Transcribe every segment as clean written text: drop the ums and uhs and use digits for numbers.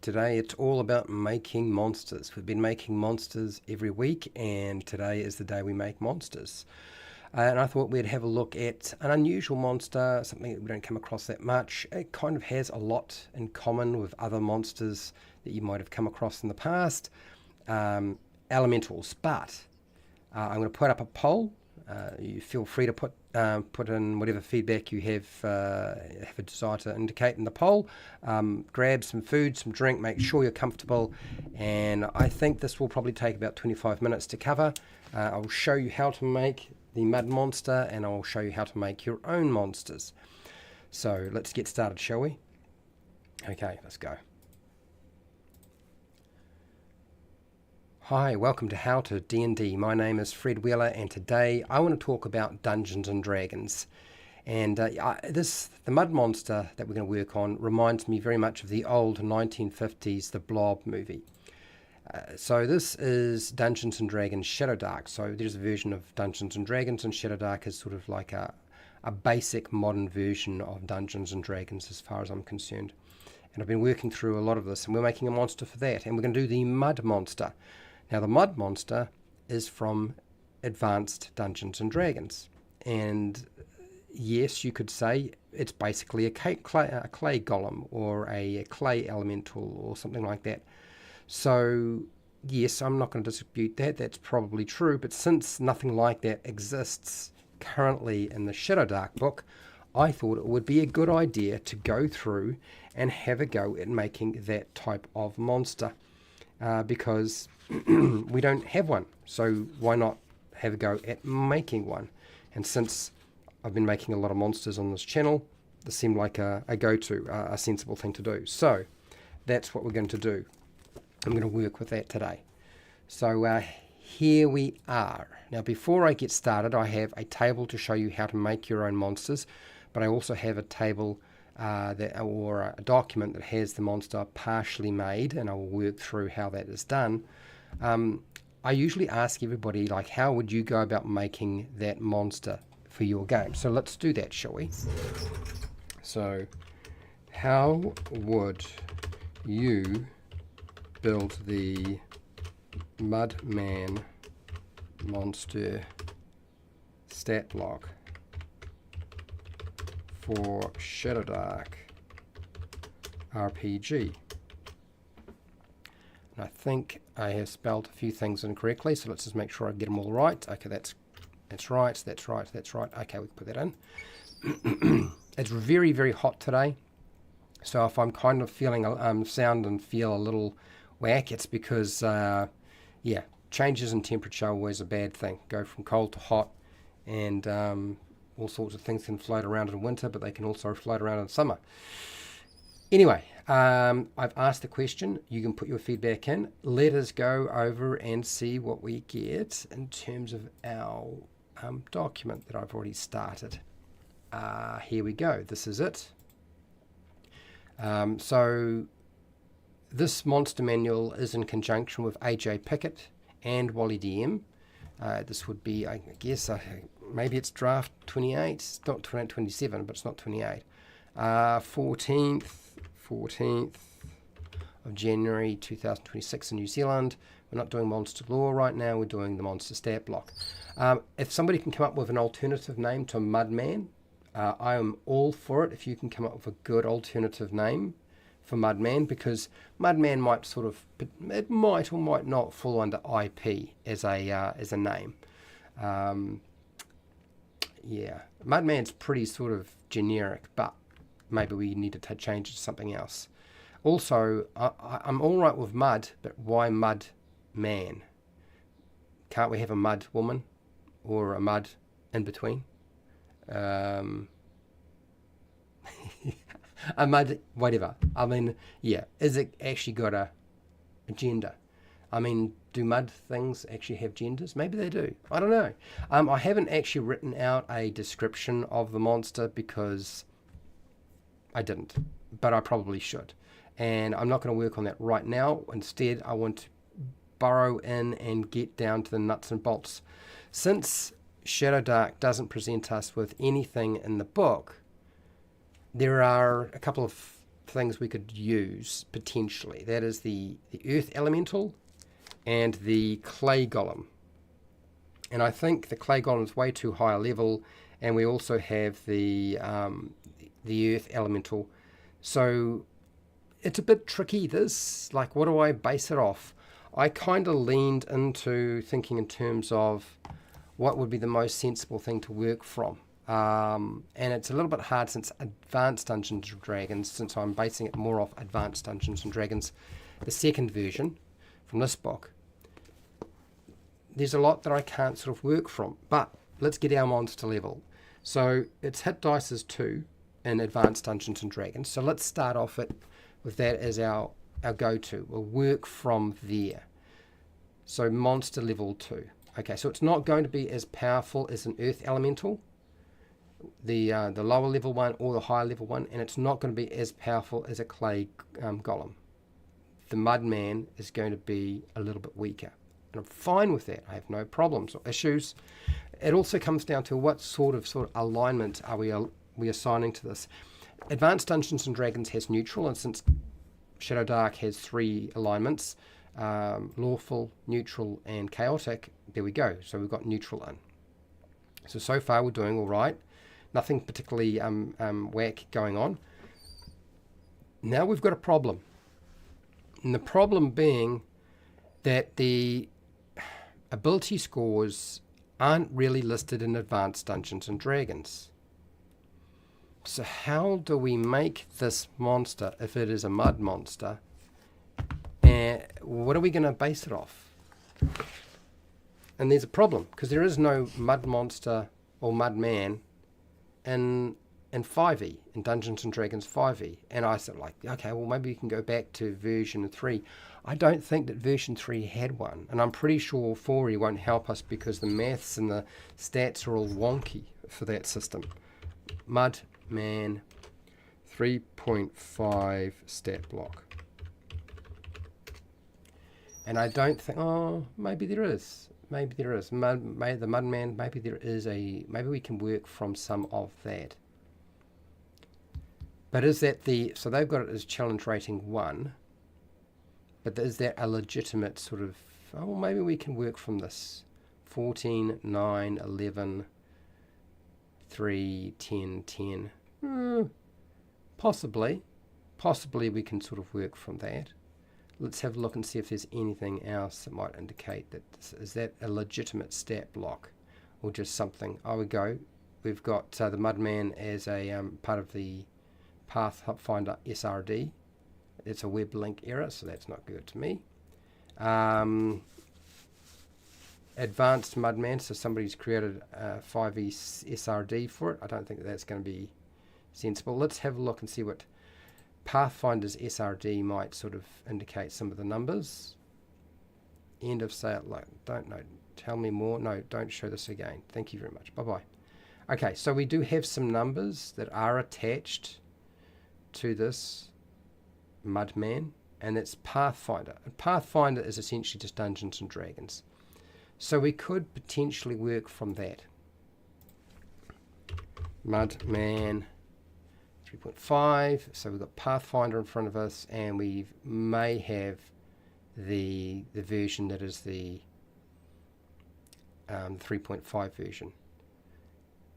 Today it's all about making monsters. We've been making monsters every week, and today is the day we make monsters. And I thought we'd have a look at an unusual monster, something that we don't come across that much. It kind of has a lot in common with other monsters that you might have come across in the past, elementals. But I'm going to put up a poll. You feel free to put in whatever feedback you have a desire to indicate in the poll. Grab some food, some drink, make sure you're comfortable, and I think this will probably take about 25 minutes to cover. I'll show you how to make the mud monster, and I'll show you how to make your own monsters. So let's get started, shall we? Okay, let's go. Hi, welcome to How to D&D. My name is Fred Wheeler, and today I want to talk about Dungeons and Dragons. And the mud monster that we're going to work on reminds me very much of the old 1950s The Blob movie. So this is Dungeons and Dragons Shadowdark. So there's a version of Dungeons and Dragons, and Shadowdark is sort of like a basic modern version of Dungeons and Dragons as far as I'm concerned. And I've been working through a lot of this, and we're making a monster for that. And we're going to do the mud monster. Now, the mud monster is from Advanced Dungeons and Dragons, and yes, you could say it's basically a clay golem or a clay elemental or something like that. So yes, I'm not going to dispute that. That's probably true, but since nothing like that exists currently in the Shadowdark book, I thought it would be a good idea to go through and have a go at making that type of monster, because we don't have one, so why not have a go at making one? And since I've been making a lot of monsters on this channel, this seemed like a go-to, a sensible thing to do. So that's what we're going to do. I'm going to work with that today. So here we are. Now, before I get started, I have a table to show you how to make your own monsters, but I also have a table or a document that has the monster partially made, and I will work through how that is done. I usually ask everybody, like, how would you go about making that monster for your game? So let's do that, shall we? So, how would you build the Mudman monster stat block for Shadowdark RPG? And I think I have spelled a few things incorrectly, so let's just make sure I get them all right. Okay, that's right, that's right, that's right. Okay, we can put that in. It's very, very hot today, so if I'm kind of feeling sound and feel a little whack, it's because, yeah, changes in temperature are always a bad thing. Go from cold to hot, and all sorts of things can float around in winter, but they can also float around in summer. Anyway, I've asked the question. You can put your feedback in. Let us go over and see what we get in terms of our document that I've already started. Here we go. This is it. So this monster manual is in conjunction with AJ Pickett and Wally DM. This would be, I guess, maybe it's draft 28. It's not 27, but it's not 28. 14th of January 2026 in New Zealand. We're not doing Monster Lore right now, we're doing the Monster Stat block. If somebody can come up with an alternative name to Mudman, I am all for it if you can come up with a good alternative name for Mudman, because Mudman might sort of, it might or might not fall under IP as a name. Yeah, Mudman's pretty sort of generic, but maybe we need to change it to something else. Also, I'm all right with mud, but why Mud Man? Can't we have a mud woman or a mud in between? A mud, whatever. I mean, yeah, is it actually got a gender? I mean, do mud things actually have genders? Maybe they do. I don't know. I haven't actually written out a description of the monster because I didn't, but I probably should. And I'm not going to work on that right now. Instead, I want to burrow in and get down to the nuts and bolts. Since Shadowdark doesn't present us with anything in the book, there are a couple of things we could use potentially. That is the earth elemental and the clay golem. And I think the clay golem is way too high a level, and we also have the earth elemental. So it's a bit tricky, this. Like, what do I base it off? I kind of leaned into thinking in terms of what would be the most sensible thing to work from. And it's a little bit hard since Advanced Dungeons & Dragons, since I'm basing it more off Advanced Dungeons & Dragons, the second version from this book. There's a lot that I can't sort of work from, but let's get our monster level. So its hit dice is 2 in Advanced Dungeons & Dragons. So let's start off with that as our go-to. We'll work from there. So monster level 2. Okay, so it's not going to be as powerful as an earth elemental, the lower level one or the higher level one, and it's not going to be as powerful as a clay golem. The Mudman is going to be a little bit weaker, and I'm fine with that. I have no problems or issues. It also comes down to what sort of alignment are we assigning to this. Advanced Dungeons & Dragons has neutral, and since Shadowdark has 3 alignments, lawful, neutral, and chaotic, there we go. So we've got neutral in. So far we're doing all right. Nothing particularly whack going on. Now we've got a problem. And the problem being that the ability scores aren't really listed in Advanced Dungeons & Dragons. So how do we make this monster, if it is a mud monster, and what are we going to base it off? And there's a problem, because there is no mud monster or mud man in 5e, in Dungeons & Dragons 5e. And I said, like, okay, well, maybe we can go back to version 3. I don't think that version 3 had one, and I'm pretty sure 4e won't help us because the maths and the stats are all wonky for that system. Mudman 3.5 stat block. And I don't think, oh, maybe there is. Maybe there is. The Mudman, maybe there is maybe we can work from some of that. But is that so they've got it as challenge rating 1. But is that a legitimate sort of, oh, maybe we can work from this. 14, 9, 11, 3, 10, 10. Possibly we can sort of work from that. Let's have a look and see if there's anything else that might indicate that is that a legitimate stat block or just something. Oh, we go. We've got the Mudman as a part of the Pathfinder SRD. It's a web link error, so that's not good to me. Advanced Mudman, so somebody's created a 5e SRD for it. I don't think that's going to be sensible. Let's have a look and see what Pathfinder's SRD might sort of indicate some of the numbers. End of sale. Like, don't know. Tell me more. No, don't show this again. Thank you very much. Bye-bye. Okay, so we do have some numbers that are attached to this Mudman, and it's Pathfinder. And Pathfinder is essentially just Dungeons & Dragons. So we could potentially work from that. Mudman 3.5, so we've got Pathfinder in front of us, and we may have the version that is the 3.5 version.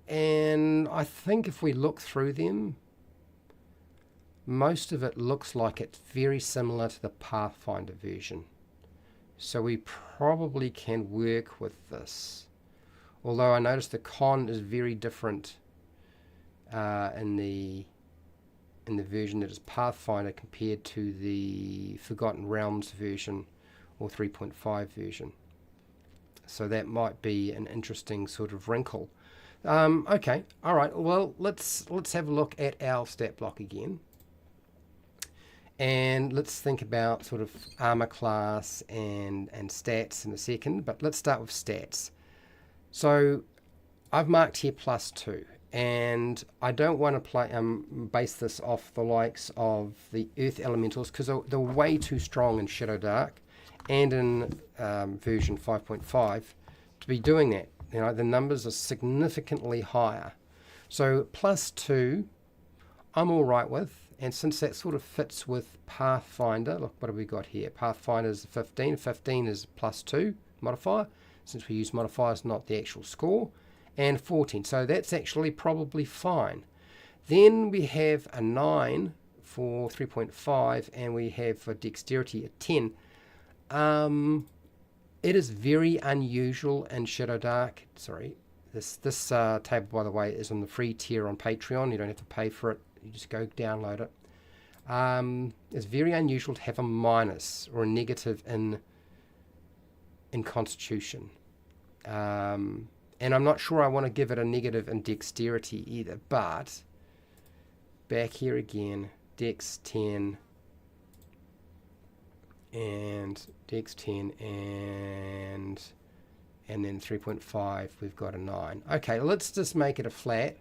And I think if we look through them, most of it looks like it's very similar to the Pathfinder version. So we probably can work with this. Although I noticed the con is very different in the version that is Pathfinder compared to the Forgotten Realms version or 3.5 version. So that might be an interesting sort of wrinkle. Okay, all right. Well, let's have a look at our stat block again, and let's think about sort of armor class and stats in a second. But let's start with stats. So I've marked here +2. And I don't want to base this off the likes of the Earth Elementals because they're way too strong in Shadowdark and in version 5.5 to be doing that. You know, the numbers are significantly higher. So +2, I'm all right with. And since that sort of fits with Pathfinder, look, what have we got here? Pathfinder is 15. 15 is +2 modifier, since we use modifiers, not the actual score. And 14. So that's actually probably fine. Then we have a 9 for 3.5, and we have for dexterity a 10. It is very unusual in Shadowdark. Sorry, this table, by the way, is on the free tier on Patreon. You don't have to pay for it. You just go download it. It's very unusual to have a minus or a negative in Constitution. And I'm not sure I want to give it a negative in dexterity either, but back here again, dex 10 and dex 10 and then 3.5, we've got a 9. Okay, let's just make it a flat.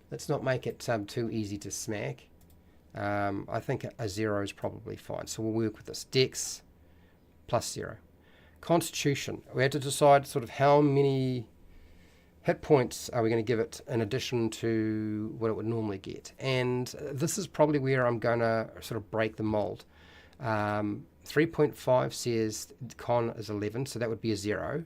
Let's not make it too easy to smack. I think a 0 is probably fine, so we'll work with this. Dex +0. Constitution, we have to decide sort of how many hit points are we going to give it in addition to what it would normally get. And this is probably where I'm going to sort of break the mold. 3.5 says con is 11, so that would be a 0.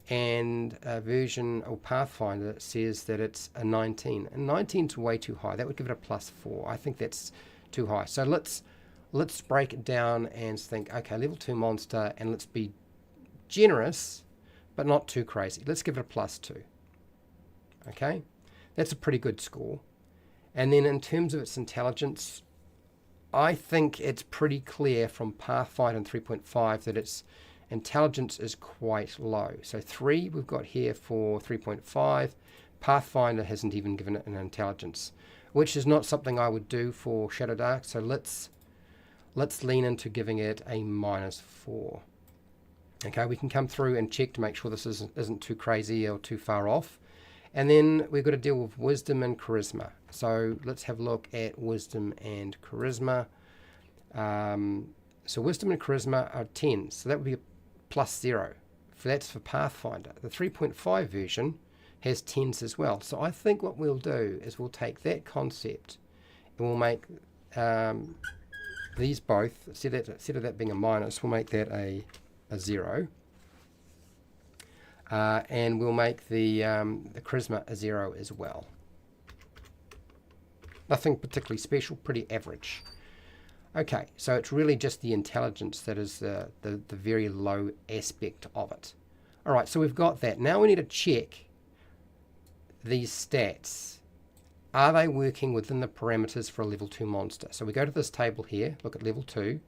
And version or Pathfinder says that it's a 19. And 19 is way too high. That would give it a +4. I think that's too high. So let's break it down and think, okay, level 2 monster, and let's be generous, but not too crazy. Let's give it a +2. Okay, that's a pretty good score. And then in terms of its intelligence, I think it's pretty clear from Pathfinder and 3.5 that its intelligence is quite low. So 3 we've got here for 3.5. Pathfinder hasn't even given it an intelligence, which is not something I would do for Shadowdark. So let's lean into giving it a -4. Okay, we can come through and check to make sure this isn't too crazy or too far off. And then we've got to deal with wisdom and charisma. So let's have a look at wisdom and charisma. So wisdom and charisma are 10. So that would be a +0. That's for Pathfinder. The 3.5 version has 10s as well. So I think what we'll do is we'll take that concept and we'll make these both, instead of that being a minus, we'll make that a 0. And we'll make the charisma a 0 as well. Nothing particularly special, pretty average. Okay, so it's really just the intelligence that is the very low aspect of it. All right, so we've got that. Now we need to check these stats. Are they working within the parameters for a level 2 monster? So we go to this table here, look at level 2.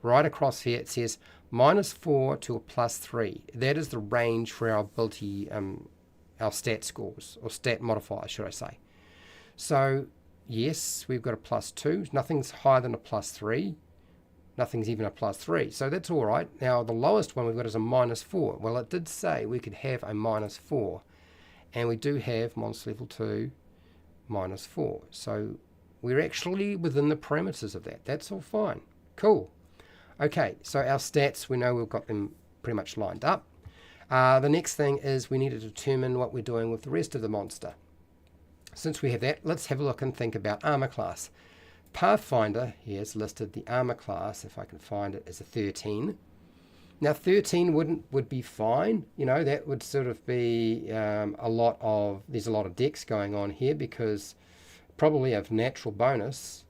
Right across here it says -4 to a +3. That is the range for our ability, our stat scores, or stat modifiers, should I say. So yes, we've got a +2. Nothing's higher than a +3. Nothing's even a +3. So that's all right. Now the lowest one we've got is a -4. Well, it did say we could have a -4. And we do have monster level 2 -4. So we're actually within the parameters of that. That's all fine. Cool. Okay, so our stats, we know we've got them pretty much lined up. The next thing is we need to determine what we're doing with the rest of the monster. Since we have that, let's have a look and think about armor class. Pathfinder here has listed the armor class, if I can find it, as a 13. Now 13 would be fine. You know, that would sort of be there's a lot of dex going on here, because probably a natural bonus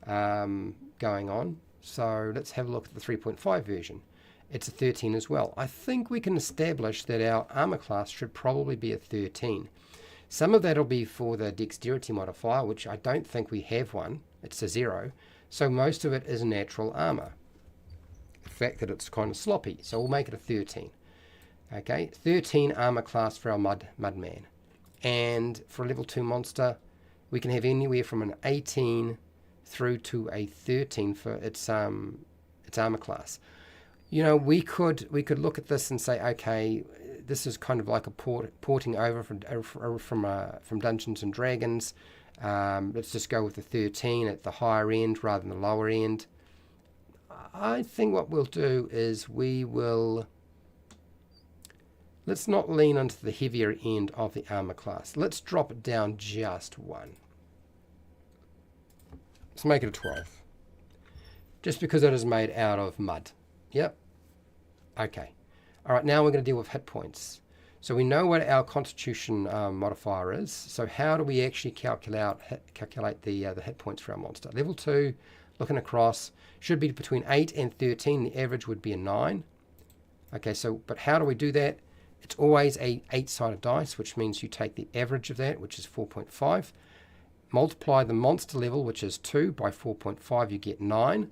going on. So let's have a look at the 3.5 version. It's a 13 as well. I think we can establish that our armor class should probably be a 13. Some of that will be for the dexterity modifier, which I don't think we have one. It's a 0. So most of it is natural armor. The fact that it's kind of sloppy. So we'll make it a 13. Okay, 13 armor class for our Mudman. And for a level 2 monster, we can have anywhere from an 18 through to a 13 for its armor class. You know, we could look at this and say, okay, this is kind of like a porting over from Dungeons and Dragons. Let's just go with the 13 at the higher end rather than the lower end. I think what we'll do is let's not lean onto the heavier end of the armor class. Let's drop it down just 1. Let's make it a 12. Just because it is made out of mud. Yep. Okay. All right, now we're going to deal with hit points. So we know what our constitution modifier is. So how do we actually calculate the hit points for our monster? Level 2, looking across, should be between 8 and 13. The average would be a 9. Okay, so, but how do we do that? It's always a 8-sided dice, which means you take the average of that, which is 4.5. Multiply the monster level, which is 2, by 4.5, you get 9.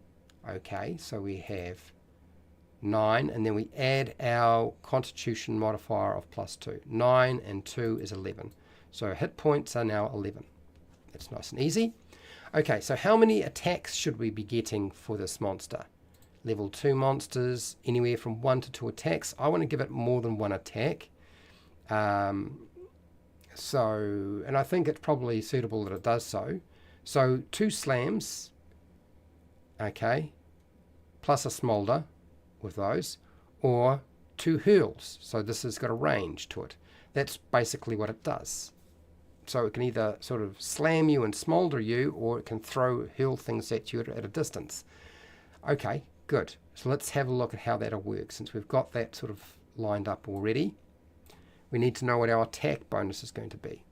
Okay, so we have 9, and then we add our constitution modifier of +2. 9 and 2 is 11. So hit points are now 11. That's nice and easy. Okay, so how many attacks should we be getting for this monster? Level 2 monsters, anywhere from 1 to 2 attacks. I want to give it more than 1 attack. And I think it's probably suitable that it does so. So 2 slams, okay, plus a smolder with those, or 2 hurls. So this has got a range to it. That's basically what it does. So it can either sort of slam you and smolder you, or it can hurl things at you at a distance. Okay, good. So let's have a look at how that'll work. Since we've got that sort of lined up already, we need to know what our attack bonus is going to be.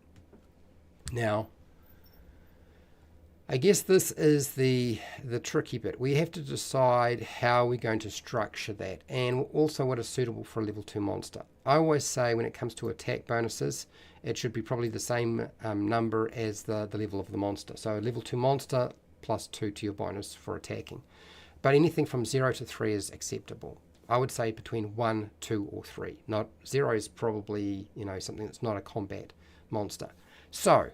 Now, I guess this is the tricky bit. We have to decide how we're going to structure that, and also what is suitable for a level 2 monster. I always say when it comes to attack bonuses, it should be probably the same number as the level of the monster. So a level 2 monster +2 to your bonus for attacking. But anything from 0 to 3 is acceptable. I would say between 1, 2, or 3. Not 0 is probably, something that's not a combat monster. So,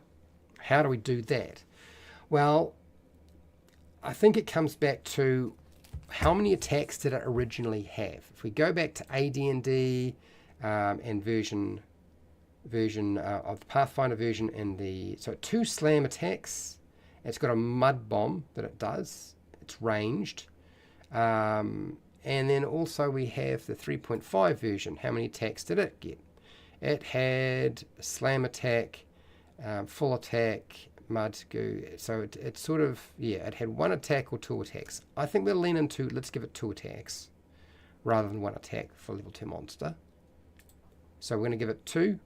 how do we do that? Well, I think it comes back to how many attacks did it originally have. If we go back to AD&D and version of the Pathfinder version, so 2 slam attacks. It's got a mud bomb that it does. It's ranged. And then also we have the 3.5 version. How many attacks did it get? It had a slam attack, full attack, mud goo. So it's sort of, it had 1 attack or 2 attacks. I think we'll lean into, let's give it 2 attacks rather than 1 attack for level 2 monster. So we're going to give it 2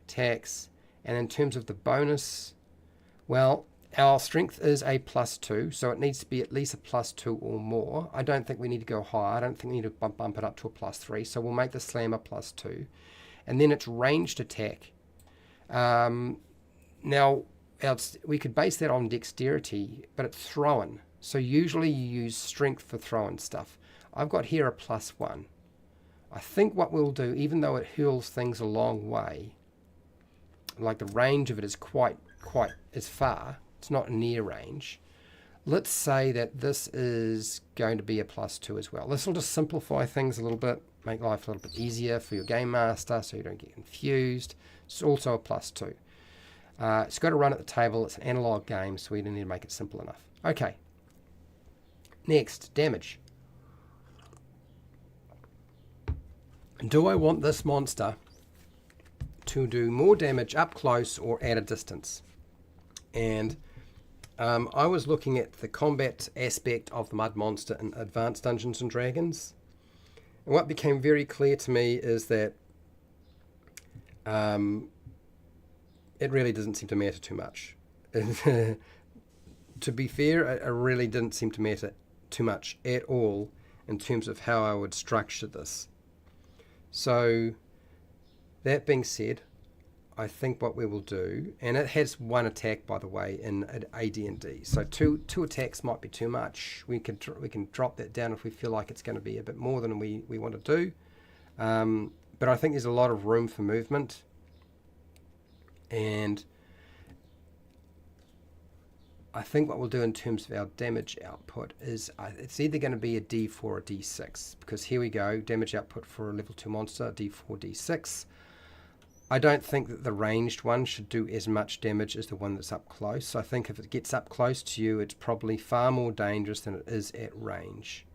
attacks. And in terms of the bonus, well, our strength is a +2, so it needs to be at least a +2 or more. I don't think we need to go higher. I don't think we need to bump it up to a +3, so we'll make the slam a +2. And then it's ranged attack. Now, we could base that on dexterity, but it's thrown. So usually you use strength for throwing stuff. I've got here a +1. I think what we'll do, even though it hurls things a long way, like the range of it is quite as far, it's not near range. Let's say that this is going to be a +2 as well. This will just simplify things a little bit, make life a little bit easier for your game master so you don't get confused. It's also a +2. It's got to run at the table. It's an analog game, so we need to make it simple enough. Okay. Next, damage. Do I want this monster to do more damage up close or at a distance? And I was looking at the combat aspect of the Mud Monster in Advanced Dungeons and Dragons. And what became very clear to me is that it really doesn't seem to matter too much. To be fair, it really didn't seem to matter too much at all in terms of how I would structure this. So, that being said, I think what we will do, and it has 1 attack, by the way, in AD&D. So two attacks might be too much. We can drop that down if we feel like it's going to be a bit more than we want to do. But I think there's a lot of room for movement. And I think what we'll do in terms of our damage output is it's either going to be a D4 or a D6. Because here we go, damage output for a level 2 monster, D4, D6. I don't think that the ranged one should do as much damage as the one that's up close. So I think if it gets up close to you, it's probably far more dangerous than it is at range.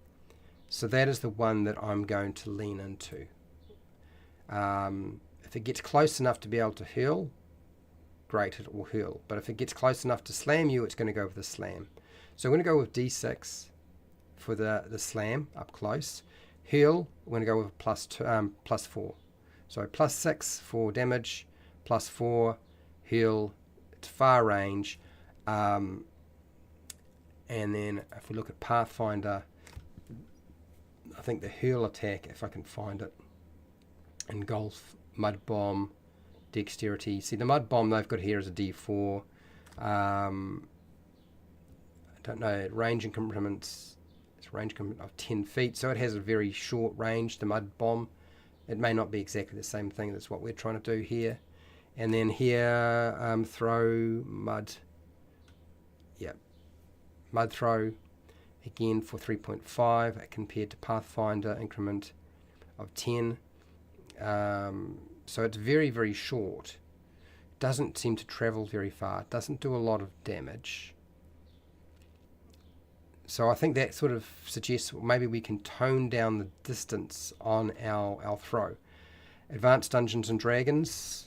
So that is the one that I'm going to lean into. If it gets close enough to be able to hurl, great, it will hurl. But if it gets close enough to slam you, it's going to go with the slam. So we're going to go with D6 for the slam up close. Heal, we're going to go with +4. So +6 for damage, +4 heal, it's far range. And then if we look at Pathfinder, I think the heal attack, if I can find it, engulf, mud bomb, dexterity. See, the mud bomb they've got here is a D4. I don't know, range increments, it's a range increment of 10 feet, so it has a very short range, the mud bomb. It may not be exactly the same thing, that's what we're trying to do here. And then here, throw, mud, yep, mud throw, again for 3.5, compared to Pathfinder increment of 10. So it's very, very short. Doesn't seem to travel very far. Doesn't do a lot of damage. So I think that sort of suggests maybe we can tone down the distance on our throw. Advanced Dungeons and Dragons.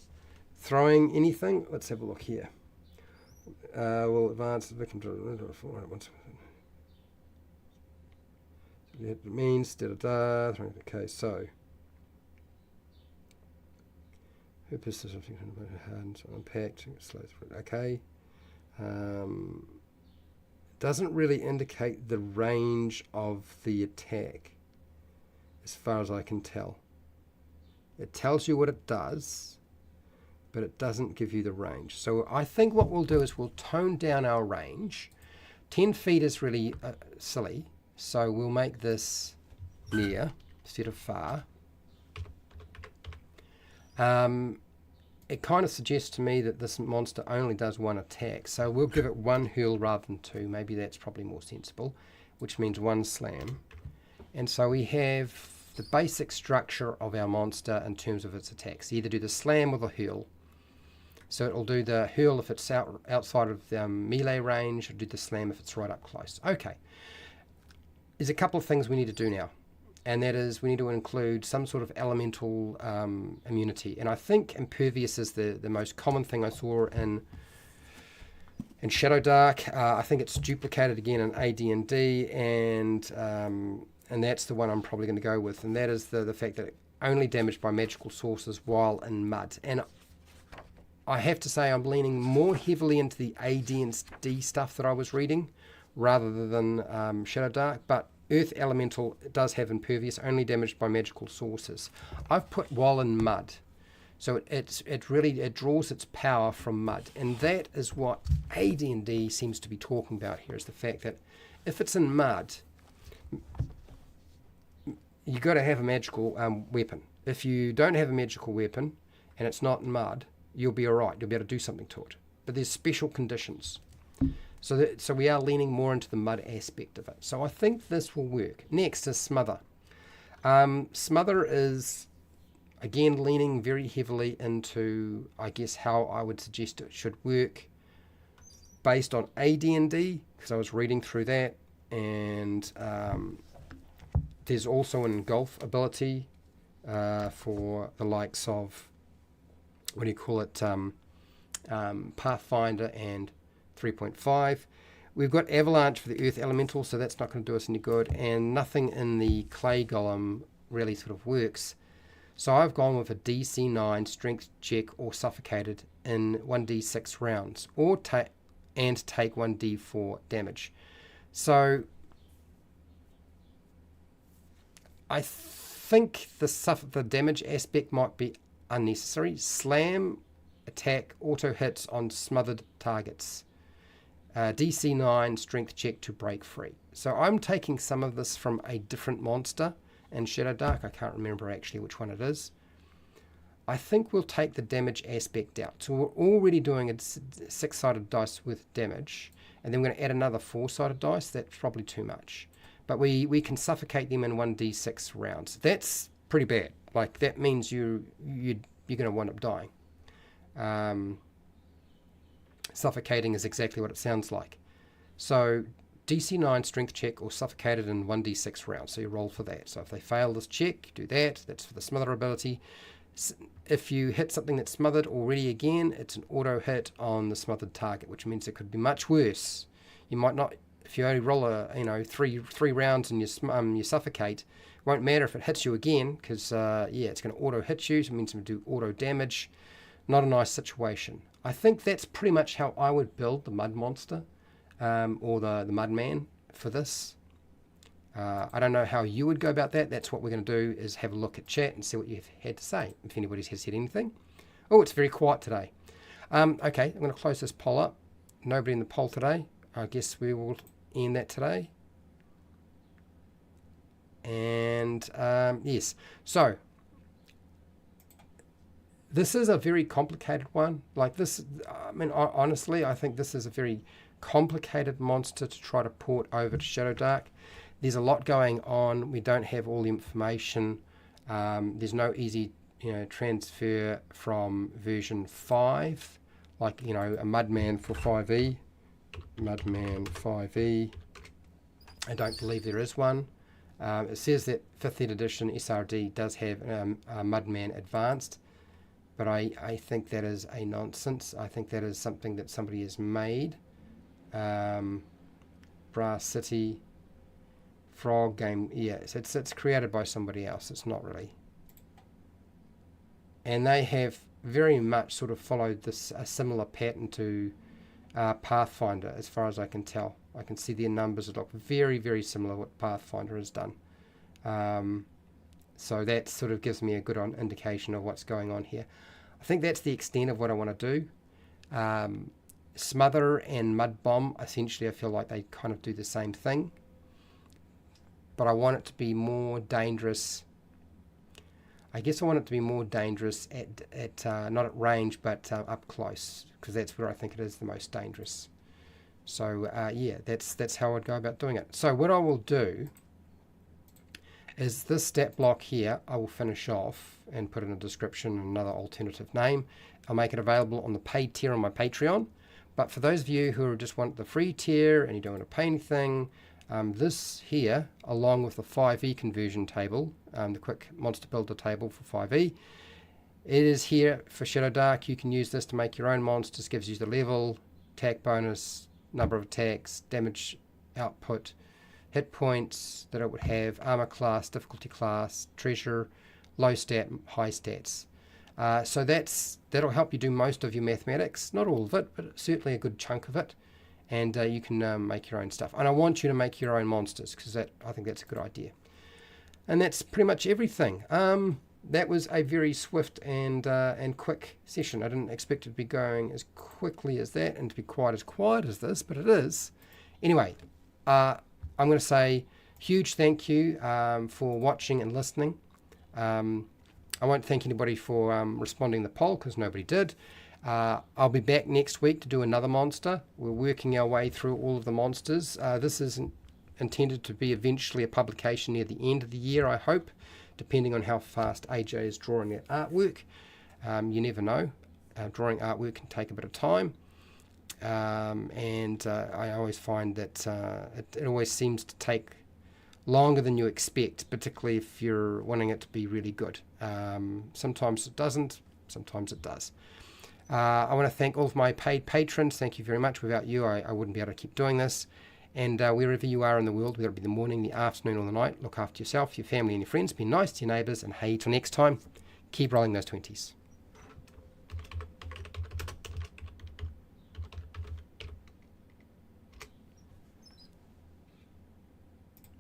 Throwing anything. Let's have a look here. We'll advance the victim to 400 once. It means okay, so her pistol something about her hands unpacked, okay. Doesn't really indicate the range of the attack as far as I can tell. It tells you what it does, but it doesn't give you the range. So I think what we'll do is we'll tone down our range. 10 feet is really silly, so we'll make this near instead of far. It kind of suggests to me that this monster only does one attack, so we'll give it one hurl rather than two. Maybe that's probably more sensible, which means one slam. And so we have the basic structure of our monster in terms of its attacks. Either do the slam or the hurl. So it'll do the hurl if it's outside of the melee range, or do the slam if it's right up close. Okay. There's a couple of things we need to do now. And that is, we need to include some sort of elemental immunity. And I think impervious is the most common thing I saw in Shadowdark. I think it's duplicated again in AD&D, and that's the one I'm probably going to go with. And that is the fact that it only damaged by magical sources while in mud. And I have to say I'm leaning more heavily into the AD&D stuff that I was reading rather than Shadowdark, but Earth Elemental does have impervious, only damaged by magical sources. I've put while in mud, so it draws its power from mud, and that is what AD&D seems to be talking about here. Is the fact that if it's in mud, you got to have a magical weapon. If you don't have a magical weapon and it's not in mud, you'll be all right. You'll be able to do something to it. But there's special conditions. So we are leaning more into the mud aspect of it. So I think this will work. Next is Smother. Smother is, again, leaning very heavily into, I guess, how I would suggest it should work based on AD&D, because I was reading through that. And there's also an engulf ability for the likes of, what do you call it, Pathfinder and 3.5. We've got Avalanche for the Earth Elemental, so that's not going to do us any good, and nothing in the Clay Golem really sort of works. So I've gone with a DC 9 strength check or suffocated in 1d6 rounds, or take 1d4 damage. So I think the damage aspect might be unnecessary. Slam, attack, auto hits on smothered targets. DC 9 strength check to break free. So I'm taking some of this from a different monster in Shadowdark. I can't remember actually which one it is. I think we'll take the damage aspect out. So we're already doing a 6-sided dice with damage, and then we're going to add another 4-sided dice. That's probably too much. But we can suffocate them in 1d6 rounds. That's pretty bad. Like, that means you're going to wind up dying. Suffocating is exactly what it sounds like. So DC 9 strength check or suffocated in 1d6 rounds. So you roll for that. So if they fail this check, do that. That's for the smother ability. If you hit something that's smothered already again, it's an auto hit on the smothered target, which means it could be much worse. You might not If you only roll three rounds and you suffocate, won't matter if it hits you again, because it's going to auto hit you. So it means to do auto damage. Not a nice situation. I think that's pretty much how I would build the Mud Monster, or the Mudman for this. I don't know how you would go about that. That's what we're going to do, is have a look at chat and see what you've had to say, if anybody has said anything. Oh, it's very quiet today. Okay, I'm going to close this poll up. Nobody in the poll today. I guess we will end that today. And yes, so this is a very complicated one. Like this, I mean, honestly, I think this is a very complicated monster to try to port over to Shadowdark. There's a lot going on. We don't have all the information. There's no easy, transfer from version 5, like, a Mudman for 5e. Mudman 5e. I don't believe there is one. It says that 5th edition SRD does have a Mudman Advanced, but I think that is a nonsense. I think that is something that somebody has made. Brass City Frog game, yes, it's created by somebody else. It's not really. And they have very much sort of followed a similar pattern to Pathfinder, as far as I can tell. I can see their numbers look very, very similar to what Pathfinder has done. So that sort of gives me a good indication of what's going on here. I think that's the extent of what I want to do. Smother and Mud Bomb, essentially I feel like they kind of do the same thing. But I want it to be more dangerous. I guess I want it to be more dangerous at not at range, but up close, because that's where I think it is the most dangerous. So that's how I'd go about doing it. So what I will do is this stat block here, I will finish off and put in a description and another alternative name. I'll make it available on the paid tier on my Patreon. But for those of you who just want the free tier and you don't want to pay anything, this here, along with the 5e conversion table, the quick monster builder table for 5e, it is here for Shadowdark. You can use this to make your own monsters. Gives you the level, attack bonus, number of attacks, damage output, hit points that it would have, armor class, difficulty class, treasure, low stat, high stats. So that'll help you do most of your mathematics. Not all of it, but certainly a good chunk of it. And you can make your own stuff. And I want you to make your own monsters, because I think that's a good idea. And that's pretty much everything. That was a very swift and quick session. I didn't expect it to be going as quickly as that and to be quite as quiet as this, but it is. Anyway, I'm going to say huge thank you for watching and listening. I won't thank anybody for responding to the poll, because nobody did. I'll be back next week to do another monster. We're working our way through all of the monsters. This is intended to be eventually a publication near the end of the year, I hope, depending on how fast AJ is drawing that artwork. You never know. Drawing artwork can take a bit of time. And I always find that it always seems to take longer than you expect, particularly if you're wanting it to be really good. Sometimes it doesn't, sometimes it does. I want to thank all of my paid patrons. Thank you very much. Without you, I wouldn't be able to keep doing this. And wherever you are in the world, whether it be the morning, the afternoon, or the night, look after yourself, your family, and your friends. Be nice to your neighbours. And hey, till next time, keep rolling those 20s.